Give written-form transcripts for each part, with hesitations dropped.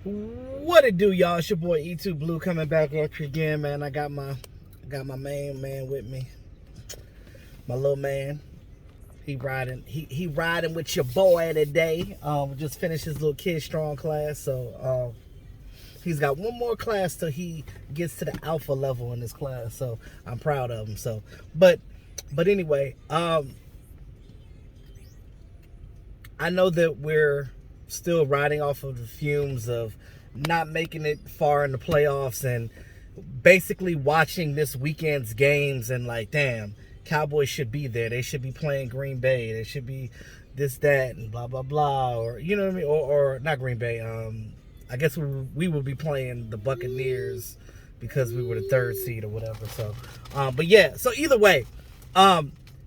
What it do, y'all? It's your boy E2 Blue coming back at you again, man. I got my main man with me, my little man. He riding with your boy today. Just finished his little Kid Strong class, so he's got one more class till he gets to the alpha level in this class. So I'm proud of him. So, but anyway, I know that we're still riding off of the fumes of not making it far in the playoffs and basically watching this weekend's games and like, damn, Cowboys should be there. They should be playing Green Bay. They should be this, that, and blah, blah, blah. Or, you know what I mean? Or not Green Bay. I guess we would be playing the Buccaneers because we were the third seed or whatever. So, but yeah. So either way,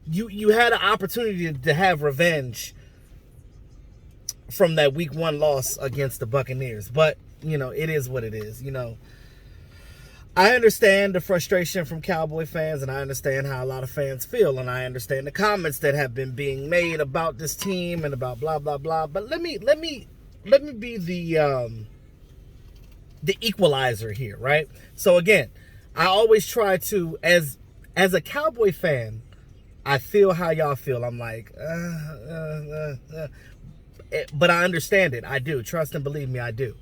you had an opportunity to have revenge from that week 1 loss against the Buccaneers. But, you know, it is what it is. You know, I understand the frustration from Cowboy fans, and I understand how a lot of fans feel, and I understand the comments that have been being made about this team and about blah, blah, blah. But let me be the equalizer here, right? So again, I always try to, as a Cowboy fan, I feel how y'all feel. I'm like, but I understand it. I do. Trust and believe me, I do.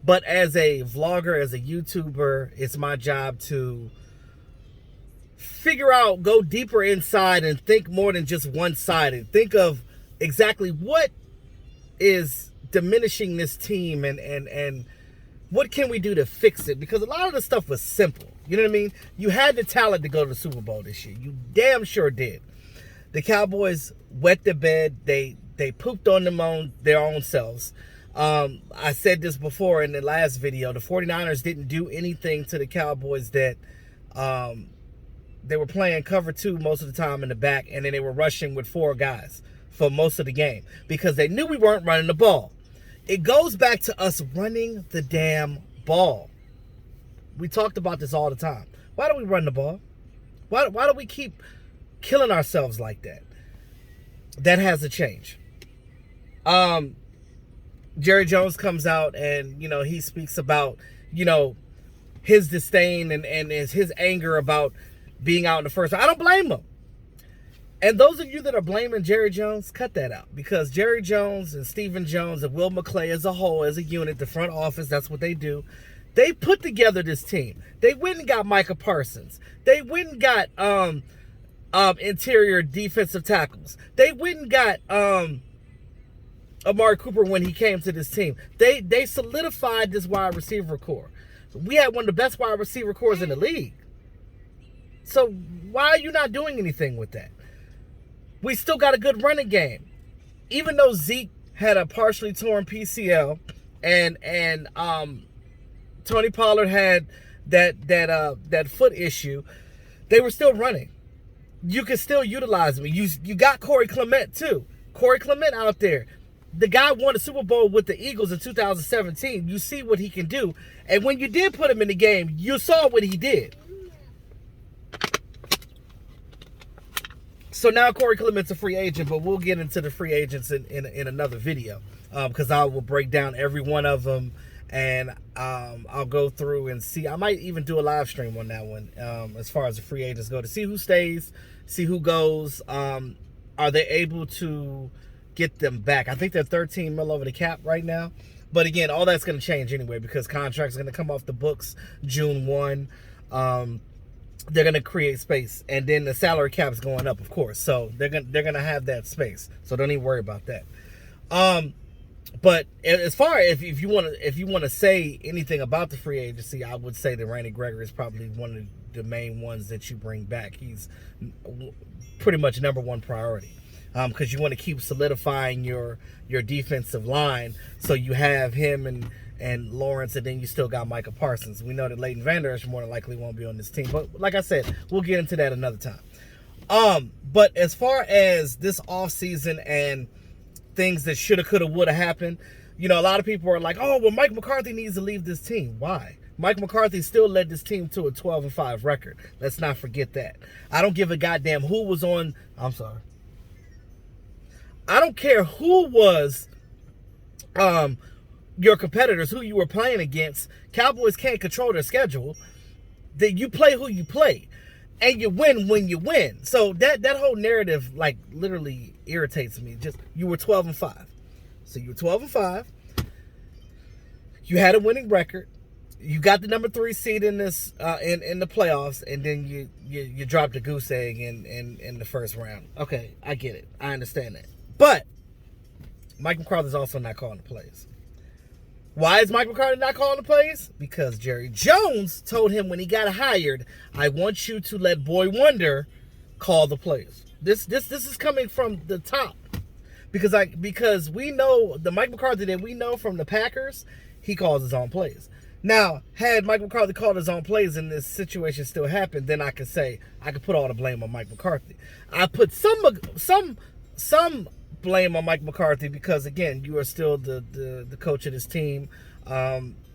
But as a vlogger, as a YouTuber, it's my job to figure out, go deeper inside and think more than just one-sided. Think of exactly what is diminishing this team and what can we do to fix it? Because a lot of the stuff was simple. You know what I mean? You had the talent to go to the Super Bowl this year. You damn sure did. The Cowboys wet the bed. They pooped on their own selves. I said this before in the last video. The 49ers didn't do anything to the Cowboys that they were playing cover 2 most of the time in the back, and then they were rushing with 4 guys for most of the game because they knew we weren't running the ball. It goes back to us running the damn ball. We talked about this all the time. Why do we run the ball? Why do we keep killing ourselves like that? That has to change. Jerry Jones comes out and, you know, he speaks about, you know, his disdain and his anger about being out in the first round. I don't blame him. And those of you that are blaming Jerry Jones, cut that out. Because Jerry Jones and Stephen Jones and Will McClay as a whole, as a unit, the front office, that's what they do. They put together this team. They went and got Micah Parsons. They went and got interior defensive tackles. They went and got Amari Cooper when he came to this team. They solidified this wide receiver core. We had one of the best wide receiver cores in the league. So why are you not doing anything with that? We still got a good running game. Even though Zeke had a partially torn PCL and Tony Pollard had that foot issue, they were still running. You can still utilize me. You got Corey Clement too. Corey Clement out there. The guy won a Super Bowl with the Eagles in 2017. You see what he can do. And when you did put him in the game, you saw what he did. So now Corey Clement's a free agent, but we'll get into the free agents in another video. Because I will break down every one of them. And I'll go through and see. I might even do a live stream on that one as far as the free agents go, to see who stays, see who goes. Are they able to get them back? I think they're 13 mil over the cap right now. But again, all that's going to change anyway because contracts are going to come off the books June 1. They're going to create space. And then the salary cap is going up, of course. So they're going to have that space. So don't even worry about that. But as far as if you want to say anything about the free agency, I would say that Randy Gregory is probably one of the main ones that you bring back. He's pretty much number 1 priority because you want to keep solidifying your defensive line. So you have him and Lawrence, and then you still got Micah Parsons. We know that Leighton Vander Esch more than likely won't be on this team, but like I said, we'll get into that another time. But as far as this offseason and things that shoulda, coulda, woulda happened, you know, a lot of people are like, oh, well, Mike McCarthy needs to leave this team. Why? Mike McCarthy still led this team to a 12-5 record. Let's not forget that. I don't give a goddamn who was on. I'm sorry. I don't care who was your competitors, who you were playing against. Cowboys can't control their schedule. That you play who you play, and you win when you win. So that whole narrative, like, literally irritates me. Just, you were 12-5, so you were 12-5. You had a winning record. You got the number 3 seed in this in the playoffs, and then you dropped a goose egg in the first round. Okay, I get it. I understand that. But Mike McCarthy's also not calling the plays. Why is Mike McCarthy not calling the plays? Because Jerry Jones told him when he got hired, I want you to let Boy Wonder call the plays. This is coming from the top. Because we know the Mike McCarthy that we know from the Packers, he calls his own plays. Now, had Mike McCarthy called his own plays and this situation still happened, then I could put all the blame on Mike McCarthy. I put some blame on Mike McCarthy because, again, you are still the coach of this team.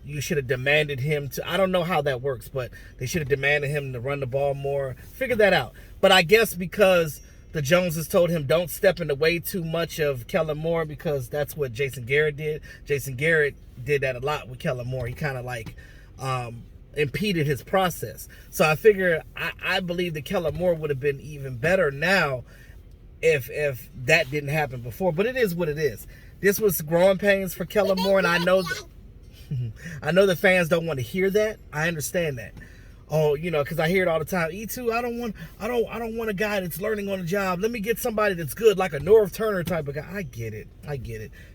You should have demanded him to, I don't know how that works, but they should have demanded him to run the ball more. Figure that out. But I guess because the Joneses told him don't step in the way too much of Kellen Moore, because that's what Jason Garrett did. Jason Garrett did that a lot with Kellen Moore. He kind of like impeded his process. So I figure, I believe that Kellen Moore would have been even better now if that didn't happen before. But it is what it is. This was growing pains for Kellen Moore, and I know the fans don't want to hear that. I understand that. Oh, because I hear it all the time. E2, I don't want a guy that's learning on the job. Let me get somebody that's good, like a Norv Turner type of guy. I get it.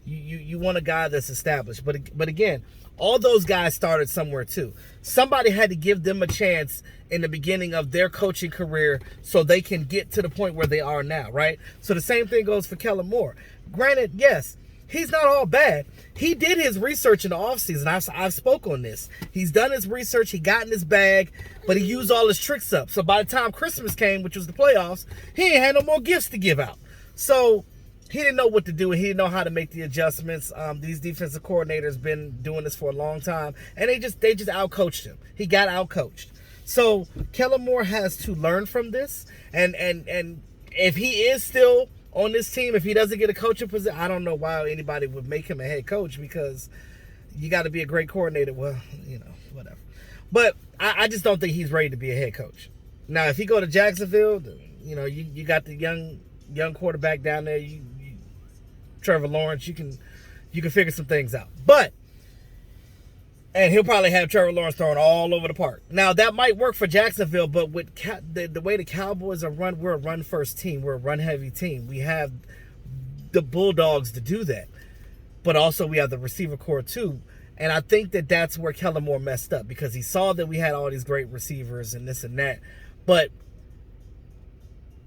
You want a guy that's established. But again, all those guys started somewhere too. Somebody had to give them a chance in the beginning of their coaching career so they can get to the point where they are now, right? So the same thing goes for Kellen Moore. Granted, yes, he's not all bad. He did his research in the offseason. I've spoke on this. He's done his research. He got in his bag, but he used all his tricks up. So by the time Christmas came, which was the playoffs, he ain't had no more gifts to give out. So he didn't know what to do, and he didn't know how to make the adjustments. These defensive coordinators been doing this for a long time, and they just outcoached him. He got outcoached. So Kellen Moore has to learn from this, and if he is still on this team, if he doesn't get a coaching position, I don't know why anybody would make him a head coach, because you got to be a great coordinator. Well, whatever. But I just don't think he's ready to be a head coach. Now, if he go to Jacksonville, you got the young quarterback down there, Trevor Lawrence, you can figure some things out. And he'll probably have Trevor Lawrence throwing all over the park. Now, that might work for Jacksonville, but with the way the Cowboys are run, we're a run-first team. We're a run-heavy team. We have the Bulldogs to do that. But also we have the receiver core, too. And I think that's where Kellen Moore messed up, because he saw that we had all these great receivers and this and that. But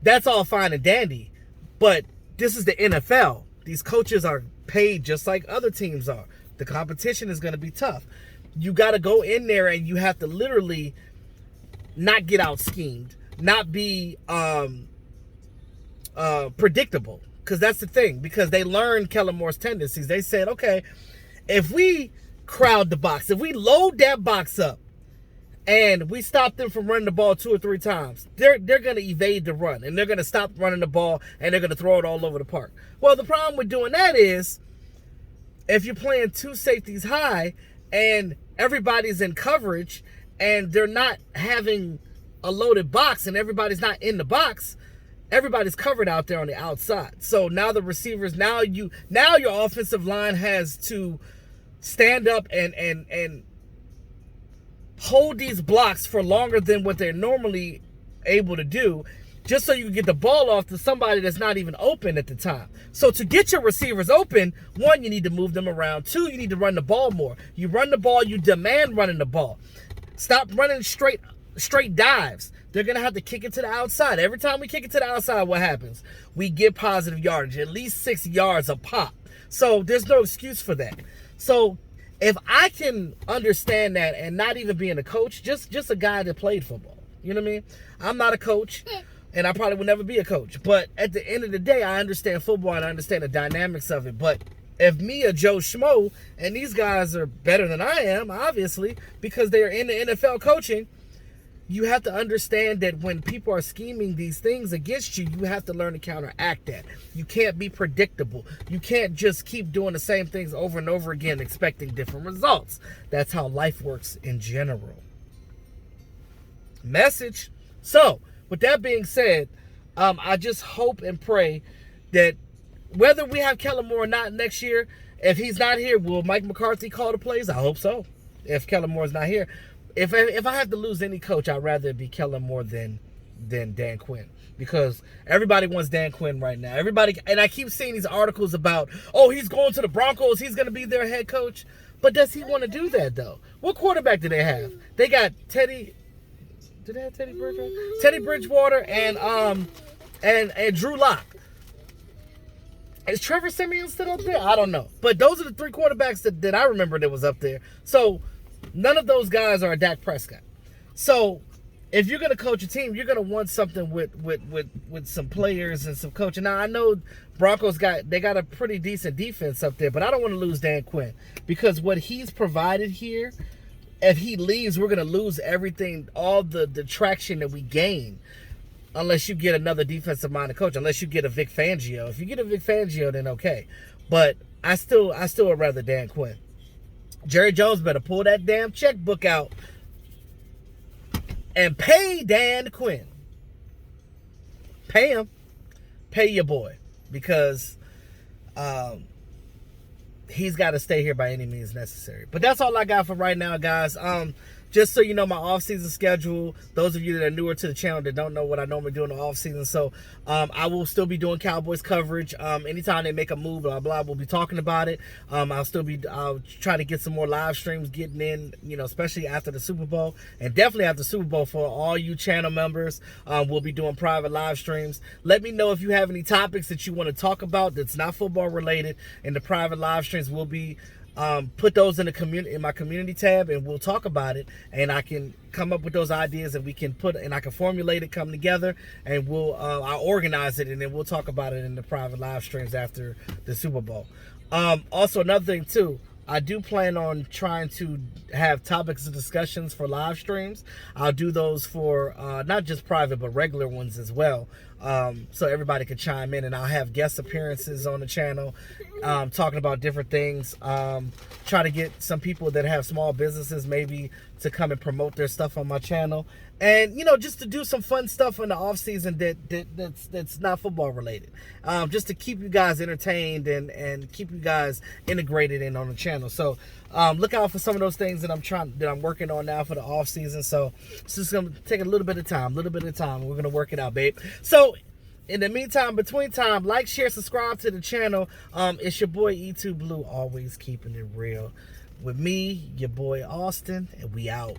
that's all fine and dandy. But this is the NFL. These coaches are paid just like other teams are. The competition is going to be tough. You got to go in there and you have to literally not get out schemed, not be predictable, because that's the thing. Because they learned Kellen Moore's tendencies. They said, okay, if we crowd the box, if we load that box up and we stop them from running the ball 2 or 3 times, they're going to evade the run, and they're going to stop running the ball, and they're going to throw it all over the park. Well, the problem with doing that is, if you're playing 2 safeties high and everybody's in coverage and they're not having a loaded box and everybody's not in the box, everybody's covered out there on the outside. So now the receivers, now your offensive line has to stand up and hold these blocks for longer than what they're normally able to do, just so you can get the ball off to somebody that's not even open at the time. So to get your receivers open, 1, you need to move them around. 2, you need to run the ball more. You run the ball, you demand running the ball. Stop running straight dives. They're going to have to kick it to the outside. Every time we kick it to the outside, what happens? We get positive yardage, at least 6 yards a pop. So there's no excuse for that. So if I can understand that, and not even being a coach, just a guy that played football. You know what I mean? I'm not a coach. And I probably will never be a coach. But at the end of the day, I understand football and I understand the dynamics of it. But if me or Joe Schmo, and these guys are better than I am, obviously, because they're in the NFL coaching, you have to understand that when people are scheming these things against you, you have to learn to counteract that. You can't be predictable. You can't just keep doing the same things over and over again expecting different results. That's how life works in general. Message. So, with that being said, I just hope and pray that whether we have Kellen Moore or not next year, if he's not here, will Mike McCarthy call the plays? I hope so. If Kellen Moore's not here. If I have to lose any coach, I'd rather it be Kellen Moore than Dan Quinn, because everybody wants Dan Quinn right now. Everybody, and I keep seeing these articles about, oh, he's going to the Broncos, he's going to be their head coach. But does he want to do that though? What quarterback do they have? They got Teddy. Did they have Teddy Bridgewater? Teddy Bridgewater and Drew Lock. Is Trevor Siemian still up there? I don't know. But those are the three quarterbacks that I remember that was up there. So none of those guys are Dak Prescott. So if you're going to coach a team, you're going to want something with some players and some coaching. Now, I know Broncos got a pretty decent defense up there, but I don't want to lose Dan Quinn, because what he's provided here, if he leaves, we're going to lose everything, all the traction that we gain, unless you get another defensive-minded coach, unless you get a Vic Fangio. If you get a Vic Fangio, then okay. But I still would rather Dan Quinn. Jerry Jones better pull that damn checkbook out and pay Dan Quinn. Pay him. Pay your boy. Because he's got to stay here by any means necessary. But that's all I got for right now, guys. Just so you know, my off-season schedule, those of you that are newer to the channel that don't know what I normally do in the off-season. So I will still be doing Cowboys coverage. Anytime they make a move, blah, blah, we'll be talking about it. I'll try to get some more live streams getting in, especially after the Super Bowl. And definitely after the Super Bowl for all you channel members. We'll be doing private live streams. Let me know if you have any topics that you want to talk about that's not football related. In the private live streams, we'll be put those in the community, in my community tab, and we'll talk about it, and I can come up with those ideas, and we can I can formulate it, come together, and I'll organize it, and then we'll talk about it in the private live streams after the Super Bowl. Also, another thing too, I do plan on trying to have topics of discussions for live streams. I'll do those for not just private, but regular ones as well. So everybody can chime in, and I'll have guest appearances on the channel, talking about different things. Try to get some people that have small businesses maybe to come and promote their stuff on my channel, and just to do some fun stuff in the off season that's not football related, just to keep you guys entertained and keep you guys integrated in on the channel. So look out for some of those things that I'm working on now for the off season. So it's just gonna take a little bit of time. We're gonna work it out, babe. So in the meantime, between time, like, share, subscribe to the channel. It's your boy E2 Blue, always keeping it real with me, your boy Austin, and we out.